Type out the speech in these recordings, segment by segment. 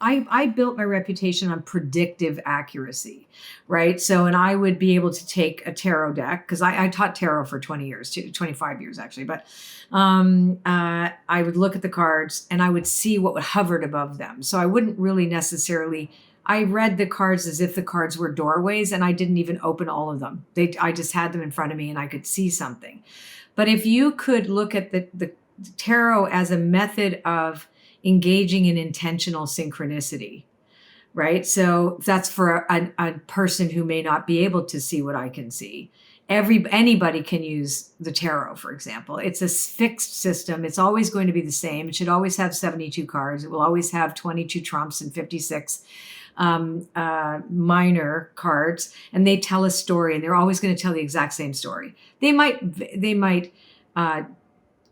I built my reputation on predictive accuracy, right? So, and I would be able to take a tarot deck because I taught tarot for 20 years, 25 years actually, but I would look at the cards and I would see what hovered above them. So I wouldn't really necessarily, I read the cards as if the cards were doorways and I didn't even open all of them. I just had them in front of me and I could see something. But if you could look at the tarot as a method of engaging in intentional synchronicity, right? So that's for a person who may not be able to see what I can see. Anybody can use the tarot, for example. It's a fixed system. It's always going to be the same. It should always have 72 cards. It will always have 22 trumps and 56 minor cards, and they tell a story, and they're always going to tell the exact same story. They might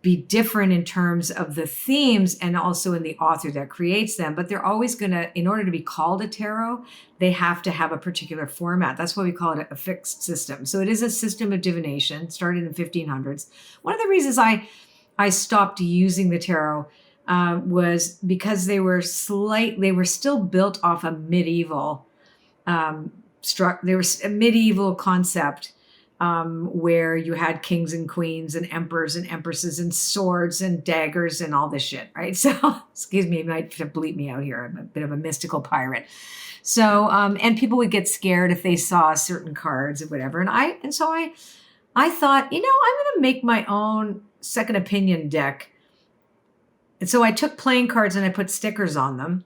be different in terms of the themes and also in the author that creates them, but they're always going to, in order to be called a tarot, they have to have a particular format. That's why we call it a fixed system. So it is a system of divination, started in the 1500s. One of the reasons I stopped using the tarot was because they were still built off a medieval there was a medieval concept where you had kings and queens and emperors and empresses and swords and daggers and all this shit, right? So, excuse me, you might have to bleep me out here. I'm a bit of a mystical pirate. So, and people would get scared if they saw certain cards or whatever. And so I thought, I'm going to make my own second opinion deck. And so I took playing cards and I put stickers on them.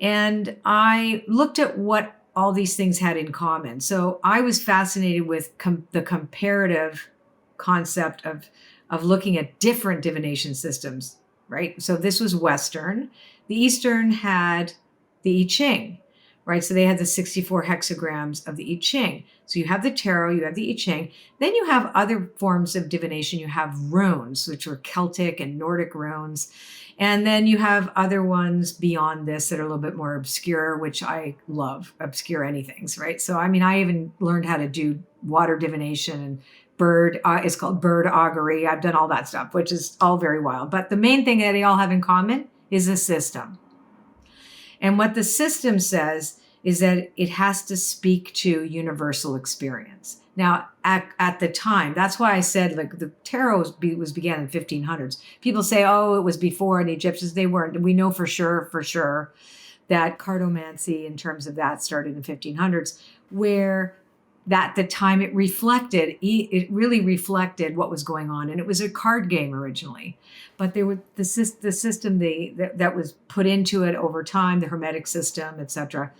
And I looked at what all these things had in common. So I was fascinated with the comparative concept of looking at different divination systems, right? So this was Western. The Eastern had the I Ching, right? So they had the 64 hexagrams of the I Ching. So you have the tarot, you have the I Ching. Then you have other forms of divination. You have runes, which were Celtic and Nordic runes. And then you have other ones beyond this that are a little bit more obscure, which I love, obscure anythings, right? So, I even learned how to do water divination and it's called bird augury. I've done all that stuff, which is all very wild. But the main thing that they all have in common is a system. And what the system says is that it has to speak to universal experience. Now, at the time, that's why I said the tarot began in the 1500s. People say, oh, it was before the Egyptians. They weren't. We know for sure that cartomancy in terms of that started in the 1500s, where at the time it really reflected what was going on. And it was a card game originally, but there were the system that was put into it over time, the Hermetic system, etc.,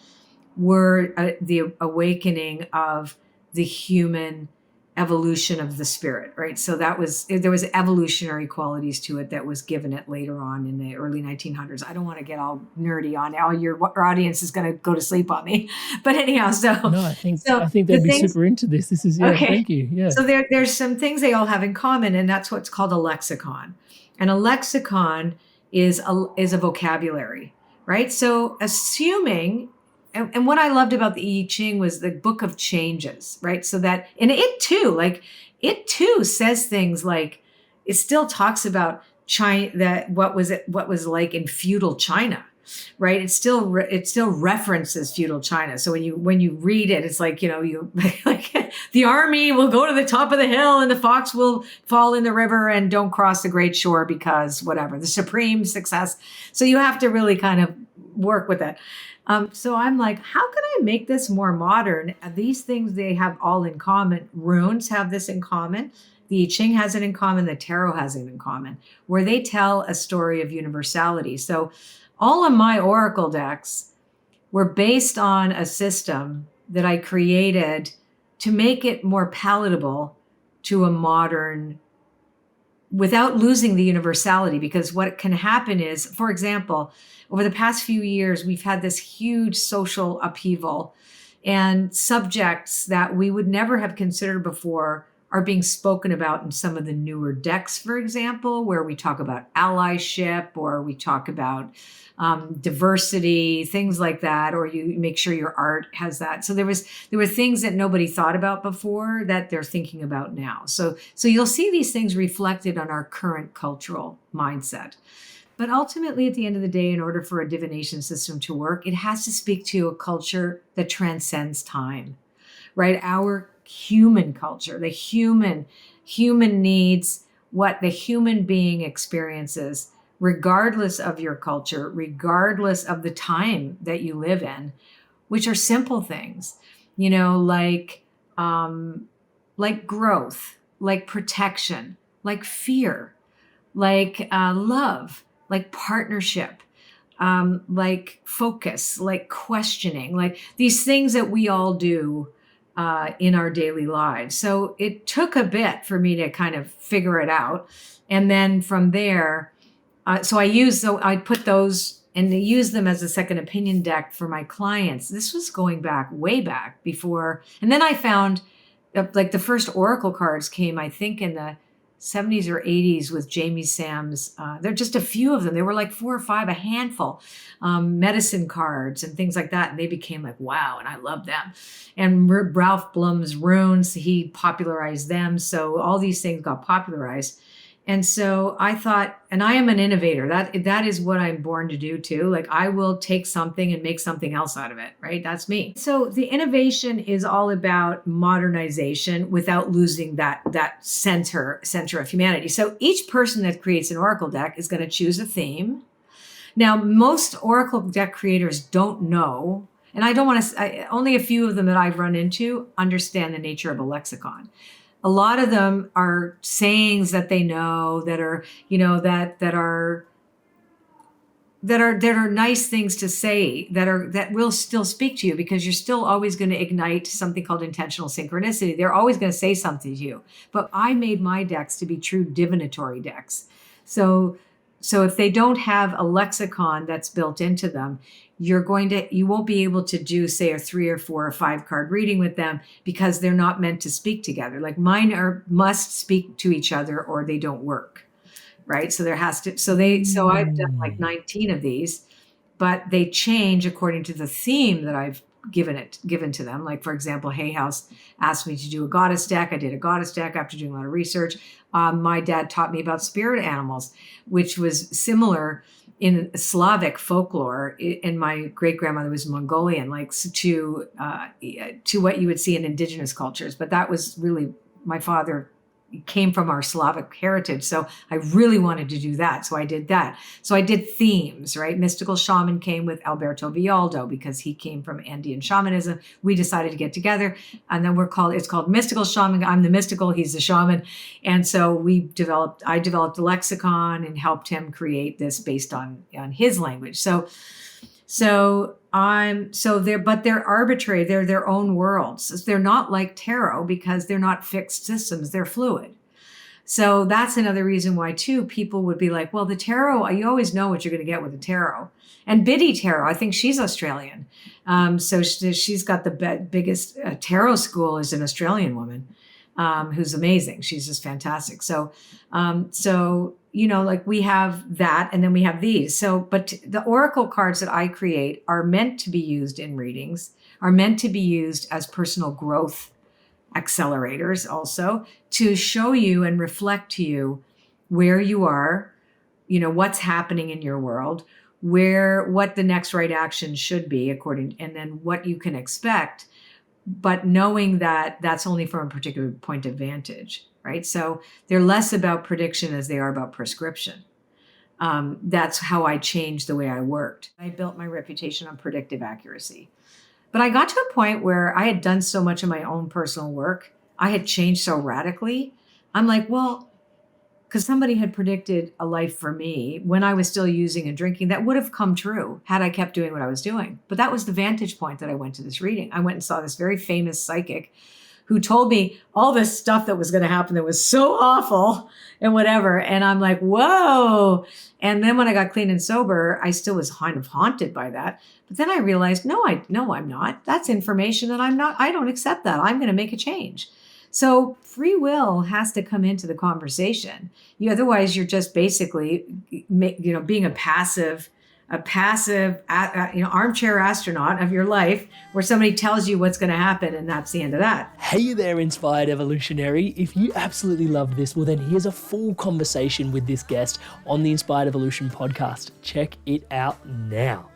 were the awakening of the human evolution of the spirit, right? So there was evolutionary qualities to it that was given it later on in the early 1900s. I don't want to get all nerdy on it. Your audience is going to go to sleep on me. But anyhow, No, I think they'd be super into this. This is, okay. Thank you. Yeah. So there's some things they all have in common, and that's what's called a lexicon. And a lexicon is a vocabulary, right? So assuming, and what I loved about the I Ching was the book of changes, right? So that, and it too says things like, it still talks about China, that what was like in feudal China, right? It still references feudal China. So when you read it, it's like, you like the army will go to the top of the hill and the fox will fall in the river and don't cross the great shore because whatever, the supreme success. So you have to really kind of work with it. So I'm like, how can I make this more modern? These things, they have all in common. Runes have this in common. The I Ching has it in common. The tarot has it in common, where they tell a story of universality. So all of my oracle decks were based on a system that I created to make it more palatable to a modern, without losing the universality. Because what can happen is, for example, over the past few years, we've had this huge social upheaval, and subjects that we would never have considered before are being spoken about in some of the newer decks, for example, where we talk about allyship, or we talk about diversity, things like that, or you make sure your art has that. So there were things that nobody thought about before that they're thinking about now. So you'll see these things reflected on our current cultural mindset. But ultimately, at the end of the day, in order for a divination system to work, it has to speak to a culture that transcends time, right? Our human culture, the human needs what the human being experiences, regardless of your culture, regardless of the time that you live in, which are simple things, you know, like growth, like protection, like fear, like love, like partnership, like focus, like questioning, like these things that we all do in our daily lives. So it took a bit for me to kind of figure it out. And then from there, I put those and use them as a second opinion deck for my clients. This was going back way back before. And then I found like the first Oracle cards came, I think, in the 70s or 80s with Jamie Sam's. There are just a few of them. There were like 4 or 5, a handful, medicine cards and things like that. And they became like, wow. And I love them. And Ralph Blum's runes, he popularized them. So all these things got popularized. And so I thought, and I am an innovator. That is what I'm born to do too. Like I will take something and make something else out of it, right? That's me. So the innovation is all about modernization without losing that center of humanity. So each person that creates an Oracle deck is going to choose a theme. Now, most Oracle deck creators don't know, and I don't want to, only a few of them that I've run into understand the nature of a lexicon. A lot of them are sayings that they know that are, you know, that are nice things to say that will still speak to you, because you're still always going to ignite something called intentional synchronicity. They're always going to say something to you. But I made my decks to be true divinatory decks. So if they don't have a lexicon that's built into them, you won't be able to do, say, a 3 or 4 or 5 card reading with them, because they're not meant to speak together. Like mine must speak to each other or they don't work. Right. So I've done like 19 of these, but they change according to the theme that I've given to them. Like, for example, Hay House asked me to do a goddess deck. I did a goddess deck after doing a lot of research. My dad taught me about spirit animals, which was similar in Slavic folklore. And my great grandmother was Mongolian, like to what you would see in indigenous cultures. But that was really, my father came from our Slavic heritage. So I really wanted to do that. So I did that. So I did themes, right? Mystical shaman came with Alberto Vialdo because he came from Andean shamanism. We decided to get together, and then it's called Mystical Shaman. I'm the mystical, he's the shaman. And so I developed a lexicon and helped him create this based on his language. But they're arbitrary. They're their own worlds. They're not like tarot because they're not fixed systems. They're fluid. So that's another reason why too, people would be like, well, the tarot, you always know what you're going to get with the tarot. And Biddy Tarot, I think she's Australian. So she's got the biggest tarot school, is an Australian woman who's amazing. She's just fantastic. So, you know, like we have that, and then we have these. So, but the Oracle cards that I create are meant to be used in readings, are meant to be used as personal growth accelerators also, to show you and reflect to you where you are, you know, what's happening in your world, what the next right action should be and then what you can expect, but knowing that that's only from a particular point of vantage. Right? So they're less about prediction as they are about prescription. That's how I changed the way I worked. I built my reputation on predictive accuracy. But I got to a point where I had done so much of my own personal work. I had changed so radically. I'm like, well, because somebody had predicted a life for me when I was still using and drinking, that would have come true had I kept doing what I was doing. But that was the vantage point that I went to this reading. I went and saw this very famous psychic who told me all this stuff that was going to happen that was so awful and whatever. And I'm like, whoa. And then when I got clean and sober, I still was kind of haunted by that. But then I realized, no, I'm not. That's information that I don't accept that. I'm going to make a change. So free will has to come into the conversation. Otherwise, you're just basically, you know, being a passive a passive, armchair astronaut of your life where somebody tells you what's going to happen and that's the end of that. Hey there, Inspired Evolutionary. If you absolutely loved this, well then here's a full conversation with this guest on the Inspired Evolution podcast. Check it out now.